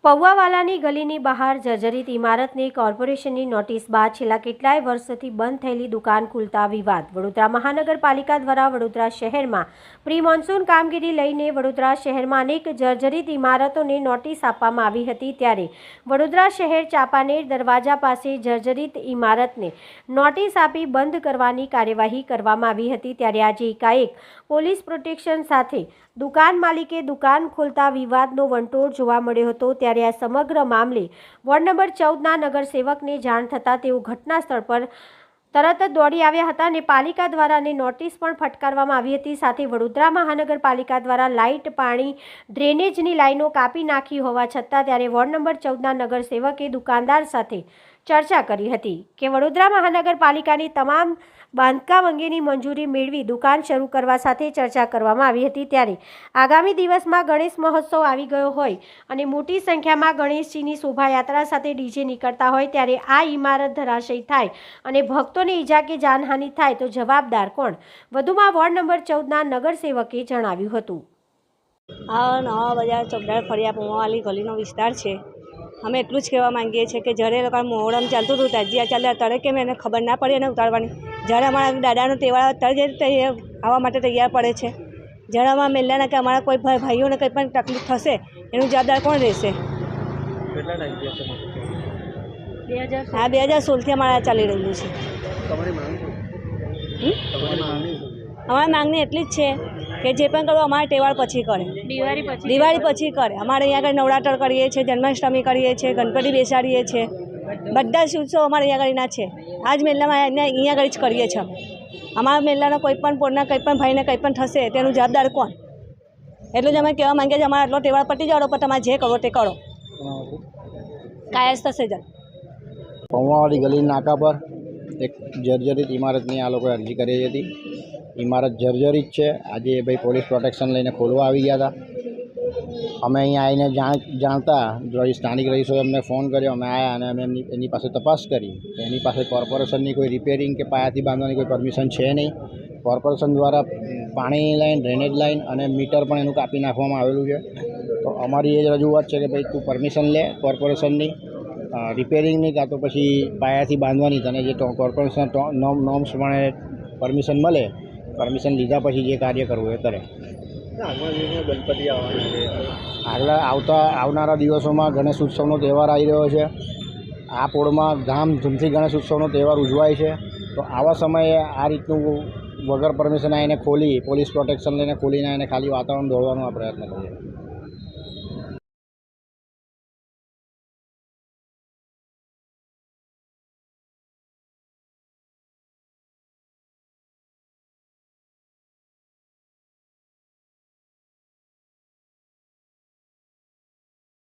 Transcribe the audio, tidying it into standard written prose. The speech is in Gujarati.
પૌવાવાલાની ગલીની બહાર જર્જરિત ઇમારતને કોર્પોરેશનની નોટિસ બાદ છેલ્લા કેટલાય વર્ષોથી બંધ થયેલી દુકાન ખુલતા વિવાદ. વડોદરા મહાનગરપાલિકા દ્વારા વડોદરા શહેરમાં પ્રી મોન્સૂન કામગીરી લઈને વડોદરા શહેરમાં અનેક જર્જરિત ઇમારતોને નોટિસ આપવામાં આવી હતી. ત્યારે વડોદરા શહેર ચાંપાનેર દરવાજા પાસે જર્જરિત ઇમારતને નોટિસ આપી બંધ કરવાની કાર્યવાહી કરવામાં આવી હતી. ત્યારે આજે એકાએક પોલીસ પ્રોટેક્શન સાથે દુકાન માલિકે દુકાન ખોલતા વિવાદનો વંટોળ જોવા મળ્યો હતો. ત્યારે આ સમગ્ર મામલે વોર્ડ નંબર 14ના નગરસેવકને જાણ થતાં તેઓ ઘટના સ્થળ પર તરત જ દોડી આવ્યા હતા અને પાલિકા દ્વારા નોટિસ પણ ફટકારવામાં આવી હતી. સાથે વડોદરા મહાનગરપાલિકા દ્વારા લાઇટ, પાણી, ડ્રેનેજની લાઈનો કાપી નાખી હોવા છતાં ત્યારે વોર્ડ નંબર 14ના નગરસેવકે દુકાનદાર સાથે ચર્ચા કરી હતી કે વડોદરા મહાનગરપાલિકાની તમામ બાંધકામ અંગેની મંજૂરી મેળવી દુકાન શરૂ કરવા સાથે ચર્ચા કરવામાં આવી હતી. ત્યારે આગામી દિવસમાં ગણેશ મહોત્સવ આવી ગયો હોય અને મોટી સંખ્યામાં ગણેશજીની શોભાયાત્રા સાથે ડીજે નીકળતા હોય ત્યારે આ ઇમારત ધરાશયી થાય અને ભક્તોને ઈજા કે જાનહાનિ થાય તો જવાબદાર કોણ? વધુમાં વોર્ડ નંબર 14ના નગરસેવકે જણાવ્યું હતું. આ નવા બજાર ચોકડાર ફળિયા પૌવાવાલી ગલીનો વિસ્તાર છે. અમે એટલું જ કહેવા માંગીએ છીએ કે જ્યારે લોકો મોહરમ ચાલતું હતું તાજિયા ચાલ્યા ત્યારે કેમ એને ખબર ના પડી એને ઉતારવાની. જ્યારે અમારા દાદાનો તહેવાર ત્યારે જ આવવા માટે તૈયાર પડે છે. જ્યારે અમારા મેલ્લાના કે અમારા કોઈ ભાઈઓને કંઈ પણ તકલીફ થશે એનું જવાબદાર કોણ રહેશે? હા, 2016થી અમારા ચાલી રહ્યું છે. અમારી માંગણી એટલી જ છે કે જે પણ કરવું અમારા તહેવાર પછી કરે, દિવાળી પછી કરે. અમારે અહીંયા આગળ નવરાત્ર કરીએ છીએ, જન્માષ્ટમી કરીએ છીએ, ગણપતિ બેસાડીએ છીએ, બધા જ ઉત્સવ અમારે અહીંયા આગળના છે. આ જ મેલામાં અહીંયા આગળ જ કરીએ છીએ. અમારા મેલાના કોઈ પણ પોરના કંઈ પણ ભાઈને કંઈ પણ થશે તેનું જવાબદાર કોણ? એટલું જ અમે કહેવા માંગીએ છીએ. અમારા આટલો તહેવાર પતી જાવ પણ તમારે જે કરો તે કરો, કાયસ થશે જ. પૌવાવાલી ગલી નાકા પર એક જર્જરિત ઇમારતની આ લોકોએ અરજી કરી હતી. ઇમારત જર્જરિત છે. આજે ભાઈ પોલીસ પ્રોટેક્શન લઈને ખોલવા આવી ગયા હતા. અમે અહીંયા આવીને જાણતા સ્થાનિક રહીશોએ અમને ફોન કર્યો. અમે આવ્યા અને અમે એની પાસે તપાસ કરી. એની પાસે કોર્પોરેશનની કોઈ રિપેરિંગ કે પાયાથી બાંધવાની કોઈ પરમિશન છે નહીં. કોર્પોરેશન દ્વારા પાણીની લાઈન, ડ્રેનેજ લાઈન અને મીટર પણ એનું કાપી નાખવામાં આવેલું છે. તો અમારી એ જ રજૂઆત છે કે ભાઈ તું પરમિશન લે કોર્પોરેશનની, રિપેરિંગની કાં તો પછી પાયાથી બાંધવાની. તને જે કોર્પોરેશન નોર્મ્સ પ્રમાણે પરમિશન મળે, પરમિશન લીધા પછી જે કાર્ય કરવું એ કરે. આવનારા દિવસોમાં ગણેશ ઉત્સવનો તહેવાર આવી રહ્યો છે. આ પોળમાં ધામધૂમથી ગણેશ ઉત્સવનો તહેવાર ઉજવાય છે. તો આવા સમયે આ રીતનું વગર પરમિશન આવીને ખોલી, પોલીસ પ્રોટેક્શન લઈને ખોલીને એને ખાલી વાતાવરણ દોડવાનો આ પ્રયત્ન કરીએ.